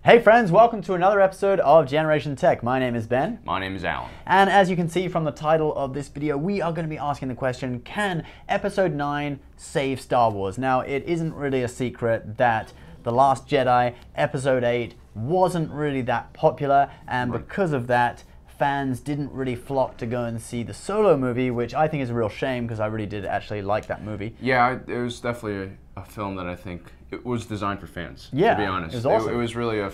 Hey friends, welcome to another episode of Generation Tech. My name is Ben. My name is Alan. And as you can see from the title of this video, we are going to be asking the question, can Episode 9 save Star Wars? Now, it isn't really a secret that The Last Jedi, Episode 8, wasn't really that popular, and because of that, fans didn't really flock to go and see the Solo movie, which I think is a real shame because I really did actually like that movie. Yeah, it was definitely a film that I think it was designed for fans. Yeah, to be honest, it was awesome. It was really a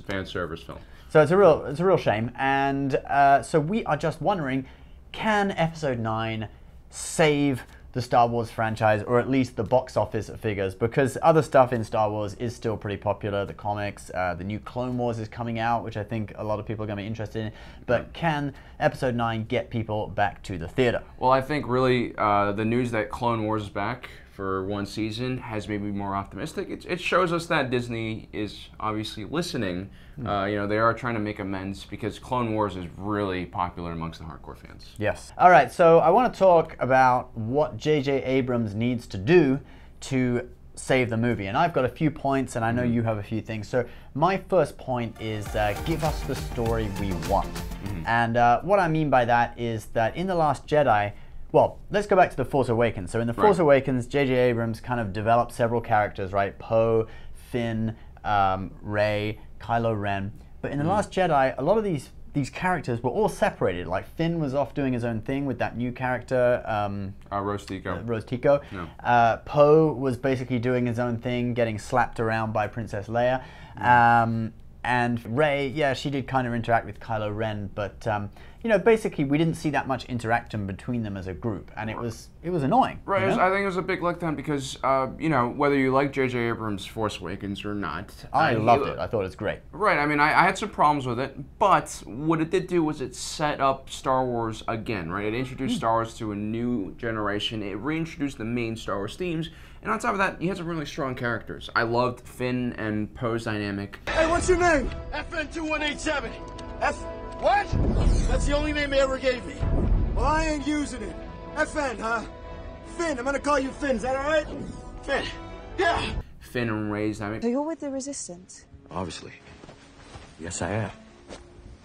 fan service film. So it's a real shame, and so we are just wondering, can Episode 9 save the Star Wars franchise, or at least the box office figures? Because other stuff in Star Wars is still pretty popular. The comics, the new Clone Wars is coming out, which I think a lot of people are going to be interested in. But can Episode 9 get people back to the theater? Well, I think really the news that Clone Wars is back for one season has made me more optimistic. It shows us that Disney is obviously listening. You know, they are trying to make amends because Clone Wars is really popular amongst the hardcore fans. Yes. All right, so I want to talk about what J.J. Abrams needs to do to save the movie. And I've got a few points, and I know you have a few things. So my first point is give us the story we want. And what I mean by that is that in The Last Jedi, well, let's go back to The Force Awakens. So in The Force Awakens, J.J. Abrams kind of developed several characters, right? Poe, Finn, Rey, Kylo Ren. But in The Last Jedi, a lot of these characters were all separated. Like Finn was off doing his own thing with that new character, Rose Tico. Rose Tico. Yeah. Poe was basically doing his own thing, getting slapped around by Princess Leia. And Rey, yeah, she did kind of interact with Kylo Ren, but you know, basically we didn't see that much interaction between them as a group, and it was annoying. Right, You know? I think it was a big letdown because you know, whether you like J.J. Abrams' Force Awakens or not, I loved it. I thought it was great. Right, I mean, I had some problems with it, but what it did do was it set up Star Wars again, right? It introduced Star Wars to a new generation. It reintroduced the main Star Wars themes, and on top of that, you had some really strong characters. I loved Finn and Poe's dynamic. Hey, what's your name? FN2187. F... what? That's the only name they ever gave me. Well, I ain't using it. FN, huh? Finn, I'm gonna call you Finn, is that alright? Finn. Yeah! Finn and Rey's dynamic. So you're with the Resistance? Obviously. Yes, I am.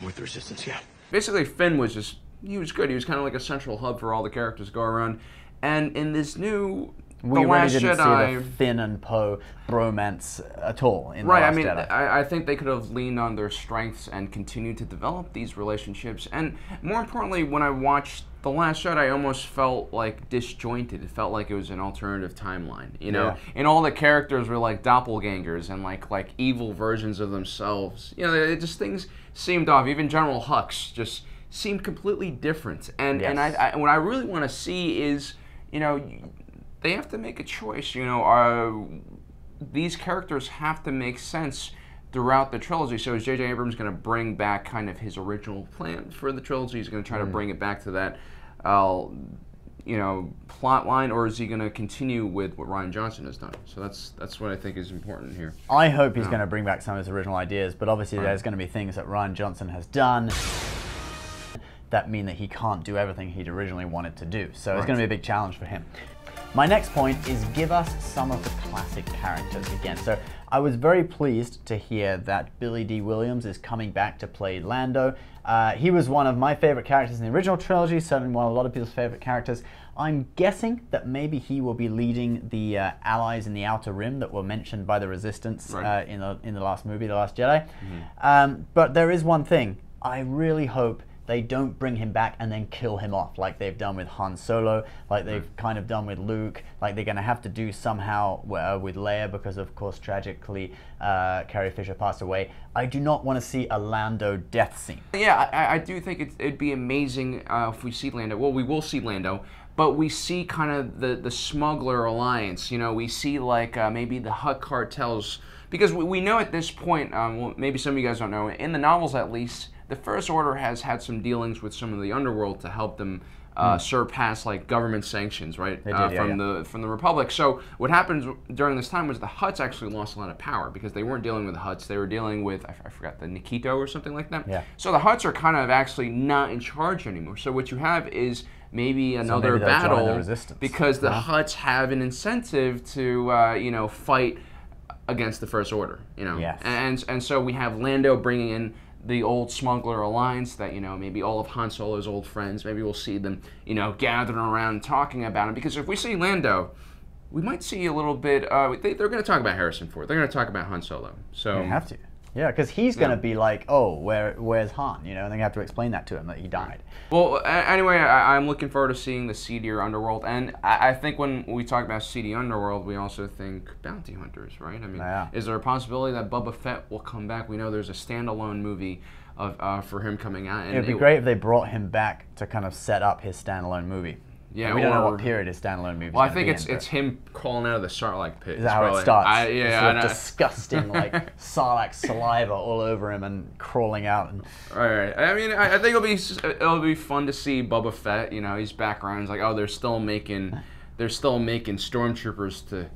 With the Resistance, yeah. Basically, Finn was just, he was good. He was kind of like a central hub for all the characters to go around. And in this new... We really didn't see the Finn and Poe bromance at all in The Last Jedi. I think they could have leaned on their strengths and continued to develop these relationships. And more importantly, when I watched The Last Jedi, I almost felt like disjointed. It felt like it was an alternative timeline, you know? Yeah. And all the characters were like doppelgangers and like evil versions of themselves. You know, it just things seemed off. Even General Hux just seemed completely different. And what I really want to see is, you know, they have to make a choice, you know, these characters have to make sense throughout the trilogy. So is J.J. Abrams going to bring back kind of his original plan for the trilogy? He's going to try to bring it back to that, you know, plot line, or is he going to continue with what Rian Johnson has done? So that's what I think is important here. I hope he's going to bring back some of his original ideas, but obviously there's going to be things that Rian Johnson has done that mean that he can't do everything he'd originally wanted to do. So it's going to be a big challenge for him. My next point is give us some of the classic characters again. So I was very pleased to hear that Billy D. Williams is coming back to play Lando. He was one of my favorite characters in the original trilogy, certainly one of a lot of people's favorite characters. I'm guessing that maybe he will be leading the allies in the Outer Rim that were mentioned by the Resistance in the last movie, The Last Jedi. But there is one thing. I really hope they don't bring him back and then kill him off like they've done with Han Solo, like they've kind of done with Luke, like they're going to have to do somehow with Leia because, of course, tragically, Carrie Fisher passed away. I do not want to see a Lando death scene. Yeah, I do think it'd be amazing if we see Lando. Well, we will see Lando, but we see kind of the smuggler alliance. You know, we see like maybe the Hutt cartels, because we know at this point, well, maybe some of you guys don't know, in the novels at least, the First Order has had some dealings with some of the underworld to help them surpass like government sanctions, right? From the Republic. So what happened during this time was the Hutts actually lost a lot of power because they weren't dealing with the Hutts; they were dealing with I forgot, the Nikito or something like that. Yeah. So the Hutts are kind of actually not in charge anymore. So what you have is maybe another battle the Resistance. because the Hutts have an incentive to you know, fight against the First Order, you know. Yes. And so we have Lando bringing in the old smuggler alliance that, you know, maybe all of Han Solo's old friends, maybe we'll see them, you know, gathering around talking about him. Because if we see Lando, we might see a little bit, they're going to talk about Harrison Ford. They're going to talk about Han Solo. So They have to. Yeah, because he's going to be like, oh, where's Han? You know, and they have to explain that to him, that he died. Well, anyway, I'm looking forward to seeing the seedier underworld. And I think when we talk about seedy underworld, we also think bounty hunters, right? I mean, is there a possibility that Boba Fett will come back? We know there's a standalone movie for him coming out. And It'd be great if they brought him back to kind of set up his standalone movie. Yeah, and we don't know what period his standalone movie. Well, I think it's him crawling out of the Sarlacc pit. Is that how it starts? Yeah, sort of disgusting, like Sarlacc saliva all over him and crawling out. And right. I mean, I think it'll be fun to see Boba Fett. You know, his background is like, oh, they're still making stormtroopers to.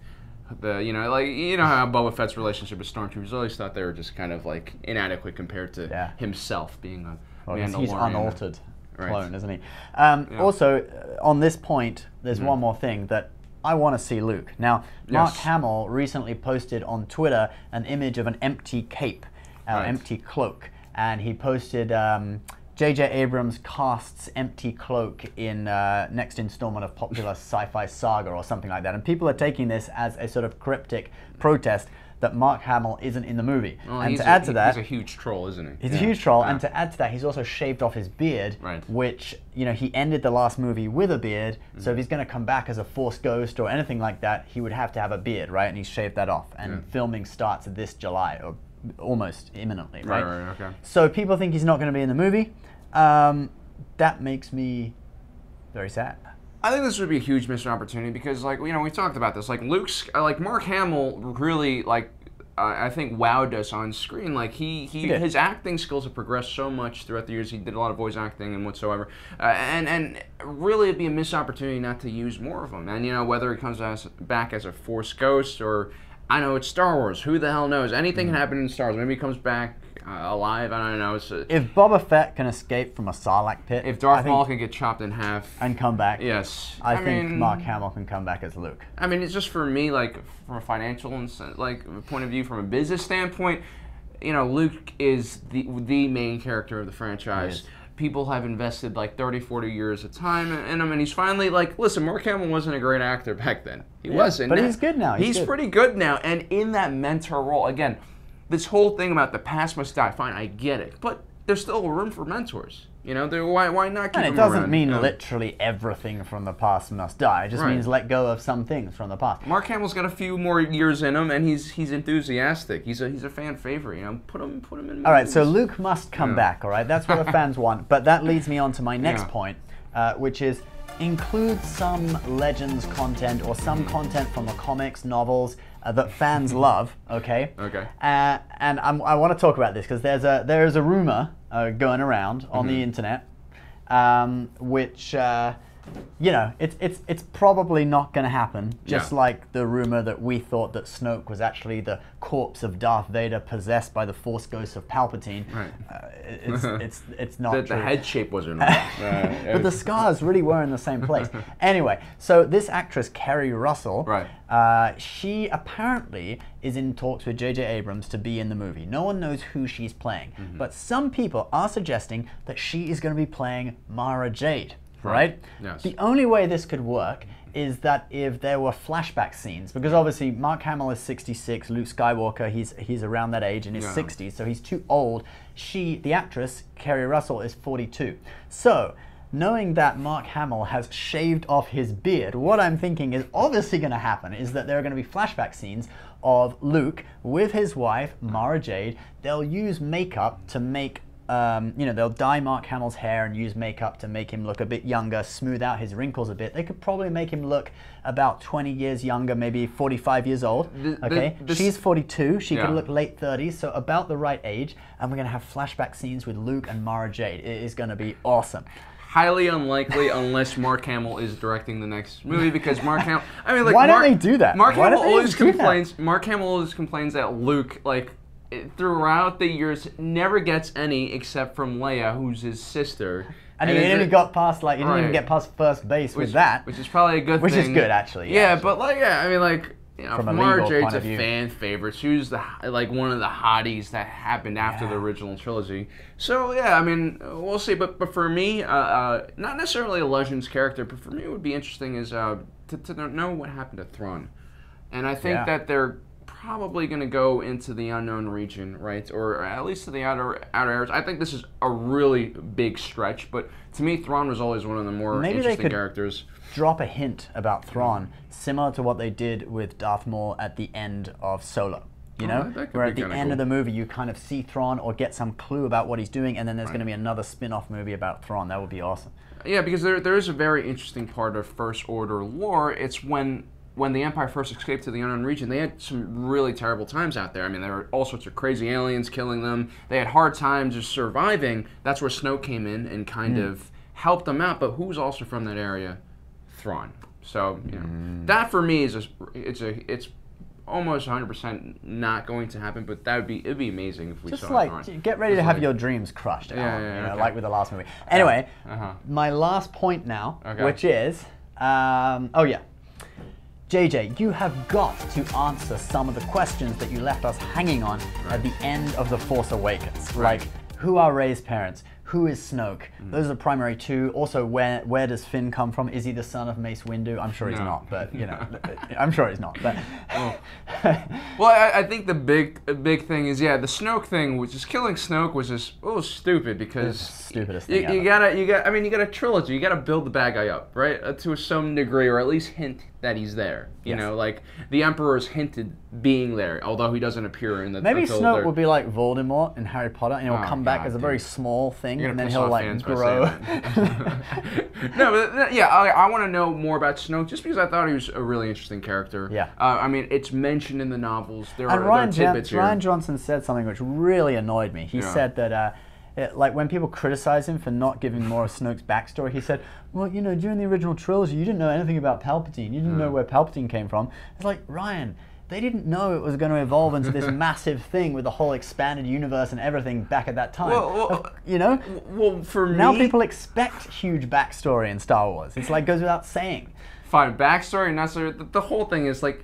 You know how Boba Fett's relationship with stormtroopers. I always thought they were just kind of like inadequate compared to himself being a Mandalorian. He's unaltered. Clone, isn't he? Also, on this point, there's one more thing that I want to see Luke. Now, Mark Hamill recently posted on Twitter an image of an empty cape, empty cloak, and he posted J.J. Abrams casts empty cloak in next installment of popular sci-fi saga or something like that, and people are taking this as a sort of cryptic protest that Mark Hamill isn't in the movie. Well, and to add to that, he's a huge troll, isn't he? He's a huge troll, and to add to that, he's also shaved off his beard, which, you know, he ended the last movie with a beard, so if he's going to come back as a Force ghost or anything like that, he would have to have a beard, right? And he's shaved that off, and filming starts this July, or almost imminently, right? Okay. So people think he's not going to be in the movie. That makes me very sad. I think this would be a huge missed opportunity because, like, you know, we talked about this. Like, Mark Hamill really, like, I think wowed us on screen. Like, his acting skills have progressed so much throughout the years. He did a lot of voice acting and whatsoever. And really, it'd be a missed opportunity not to use more of him. And, you know, whether he comes back as a Force ghost or, I know, it's Star Wars. Who the hell knows? Anything can happen in Star Wars. Maybe he comes back alive. I don't know. If Boba Fett can escape from a Sarlacc pit, if Darth Maul can get chopped in half and come back, yes, I think Mark Hamill can come back as Luke. I mean, it's just for me, like from a financial point of view, from a business standpoint, you know, Luke is the main character of the franchise. People have invested like 30, 40 years of time in him, and he's finally like, listen, Mark Hamill wasn't a great actor back then. He wasn't. But he's good now. He's pretty good now, and in that mentor role, again, this whole thing about the past must die, fine, I get it. But there's still room for mentors. You know, why not keep them around? And it doesn't mean literally everything from the past must die. It just means let go of some things from the past. Mark Hamill's got a few more years in him, and he's enthusiastic. He's a fan favorite. You know, put him in. All right, so Luke must come back. All right, that's what the fans want. But that leads me on to my next point, which is include some Legends content or some content from the comics, novels that fans love. Okay. Okay. And I want to talk about this because there is a rumor going around on the internet, which you know, it's probably not going to happen. Just like the rumor that we thought that Snoke was actually the corpse of Darth Vader possessed by the Force ghost of Palpatine. Right. It's not true. The head shape wasn't right. But the scars really were in the same place. Anyway, so this actress Kerry Russell, she apparently is in talks with J.J. Abrams to be in the movie. No one knows who she's playing, but some people are suggesting that she is going to be playing Mara Jade. Right? Yes. The only way this could work is that if there were flashback scenes, because obviously Mark Hamill is 66, Luke Skywalker, he's around that age in his 60s, so he's too old. The actress, Kerry Russell, is 42. So, knowing that Mark Hamill has shaved off his beard, what I'm thinking is obviously going to happen is that there are going to be flashback scenes of Luke with his wife, Mara Jade. They'll use makeup to make you know, they'll dye Mark Hamill's hair and use makeup to make him look a bit younger, smooth out his wrinkles a bit. They could probably make him look about 20 years younger, maybe 45 years old. Okay, she's 42. She could look late 30s, so about the right age. And we're gonna have flashback scenes with Luke and Mara Jade. It is gonna be awesome. Highly unlikely unless Mark Hamill is directing the next movie, because Mark Hamill. I mean, like, why don't they do that? Mark Hamill always complains. Mark Hamill always complains that Luke, like, throughout the years, never gets any except from Leia, who's his sister. And he didn't even got past, he didn't even get past first base with that. Which is probably a good thing. Which is good, actually. Yeah, but, like, I mean, like, from a Mara legal Jade's point a of view. fan favorite. She was like one of the hotties that happened after the original trilogy. So yeah, I mean, we'll see. But for me, not necessarily a Legends character, but for me, it would be interesting is to know what happened to Thrawn. And I think that they're probably going to go into the unknown region, right? Or at least to the outer areas. I think this is a really big stretch, but to me, Thrawn was always one of the more interesting characters. Drop a hint about Thrawn, similar to what they did with Darth Maul at the end of Solo. You know, where at the end of the movie you kind of see Thrawn or get some clue about what he's doing, and then there's going to be another spin-off movie about Thrawn. That would be awesome. Yeah, because there is a very interesting part of First Order lore. It's when the Empire first escaped to the unknown region, they had some really terrible times out there. I mean, there were all sorts of crazy aliens killing them. They had hard times just surviving. That's where Snoke came in and kind of helped them out. But who's also from that area? Thrawn. So you know, that for me is it's almost 100% not going to happen. But it'd be amazing if we just saw like Thrawn. Get ready to have your dreams crushed. Like with the last movie. Anyway, my last point now, which is JJ, you have got to answer some of the questions that you left us hanging on at the end of The Force Awakens. Like, who are Rey's parents? Who is Snoke? Those are the primary two. Also, where does Finn come from? Is he the son of Mace Windu? I'm sure he's not, but you know, I'm sure he's not. But well, I think the big thing is the Snoke thing, which is killing Snoke, was just stupid because stupidest thing you got a trilogy. You got to build the bad guy up, right, to some degree, or at least hint that he's there. You know, like the Emperor's hinted being there, although he doesn't appear in the. Maybe Snoke will be like Voldemort in Harry Potter, and he'll come back as a very small thing, and then he'll like grow. No, but I want to know more about Snoke just because I thought he was a really interesting character. Yeah. I mean, it's mentioned in the novels. There are tidbits here. Ryan Johnson said something which really annoyed me. He said that. Like when people criticize him for not giving more of Snoke's backstory, he said, well, you know, during the original trilogy, you didn't know anything about Palpatine. You didn't know where Palpatine came from. It's like, Ryan, they didn't know it was going to evolve into this massive thing with the whole expanded universe and everything back at that time. You know? Well, for me... Now people expect huge backstory in Star Wars. It's like, goes without saying. Fine, backstory, not so... The whole thing is like,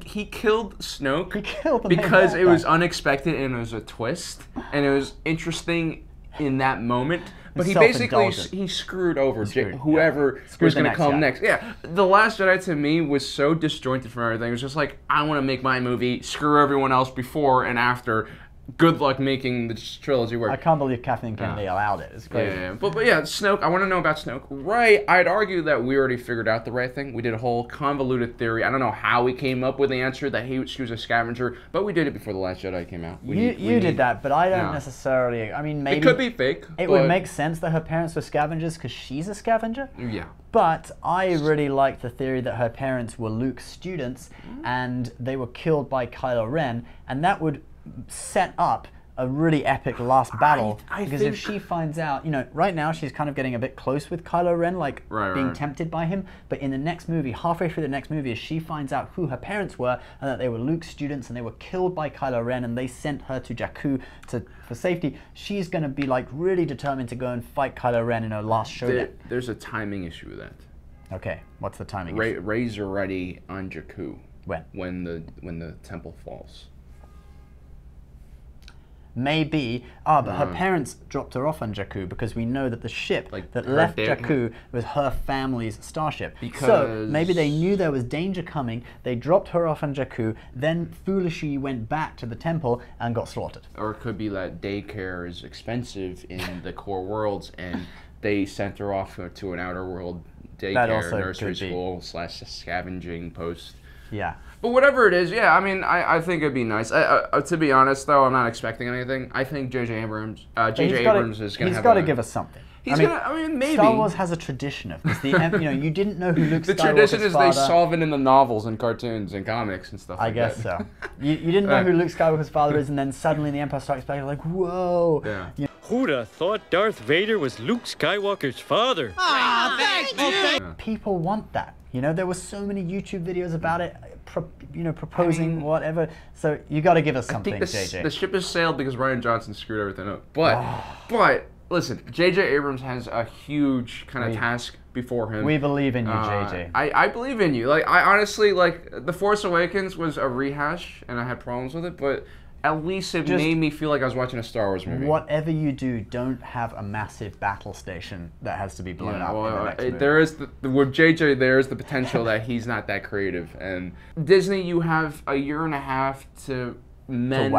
he killed Snoke because it was unexpected and it was a twist and it was interesting in that moment. But he basically screwed over whoever was going to come next. Yeah, The Last Jedi to me was so disjointed from everything. It was just like, I want to make my movie, screw everyone else before and after. Good luck making the trilogy work. I can't believe Kathleen Kennedy allowed it. It's crazy. Yeah. But Snoke, I want to know about Snoke. Right, I'd argue that we already figured out the right thing. We did a whole convoluted theory. I don't know how we came up with the answer that she was a scavenger, but we did it before The Last Jedi came out. You did that, but I don't necessarily... I mean, maybe... It could be fake. It would make sense that her parents were scavengers because she's a scavenger. Yeah. But I really liked the theory that her parents were Luke's students and they were killed by Kylo Ren, and that would set up a really epic last battle. Because if she finds out, you know, right now she's kind of getting a bit close with Kylo Ren, like being tempted by him. But in the next movie, halfway through the next movie, if she finds out who her parents were and that they were Luke's students and they were killed by Kylo Ren and they sent her to Jakku for safety, she's going to be like really determined to go and fight Kylo Ren in her last showdown. There's a timing issue with that. Okay, what's the timing issue? Rey's already on Jakku. When? When the temple falls. Maybe, but her parents dropped her off on Jakku because we know that the ship that left Jakku was her family's starship. So maybe they knew there was danger coming, they dropped her off on Jakku, then foolishly went back to the temple and got slaughtered. Or it could be that daycare is expensive in the core worlds and they sent her off to an outer world daycare, nursery school / scavenging post. Yeah. But whatever it is, I mean, I think it'd be nice. To be honest, though, I'm not expecting anything. I think J.J. Abrams is going to have... He's got to give us something. Maybe. Star Wars has a tradition of this. You know, you didn't know who Luke Skywalker's father... The tradition is father. They solve it in the novels and cartoons and comics and stuff like that. I guess so. You didn't know who Luke Skywalker's father is, and then suddenly in The Empire Strikes Back, you're like, whoa. Yeah. You know, who'd have thought Darth Vader was Luke Skywalker's father? People want that. You know, there were so many YouTube videos about it, proposing whatever. So you got to give us something, JJ. The ship has sailed because Ryan Johnson screwed everything up. But listen, J.J. Abrams has a huge kind of task before him. We believe in you, JJ. I believe in you. Like, I honestly, like, The Force Awakens was a rehash, and I had problems with it, but at least it made me feel like I was watching a Star Wars movie. Whatever you do, don't have a massive battle station that has to be blown up in the next movie. There is with JJ, there is the potential that he's not that creative. And Disney, you have a year and a half to repair,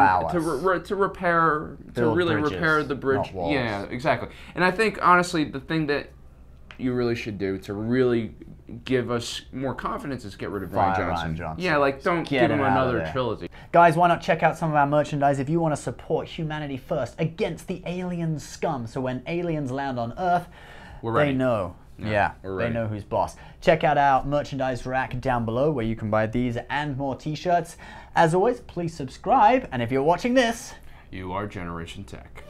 to really repair the bridge. Yeah, exactly. And I think, honestly, the thing that you really should do to really give us more confidence is get rid of Rian Johnson. Yeah, like, don't give him another trilogy. Guys, why not check out some of our merchandise if you want to support humanity first against the alien scum. So when aliens land on Earth, they know. Yeah, they know who's boss. Check out our merchandise rack down below where you can buy these and more t-shirts. As always, please subscribe, and if you're watching this, you are Generation Tech.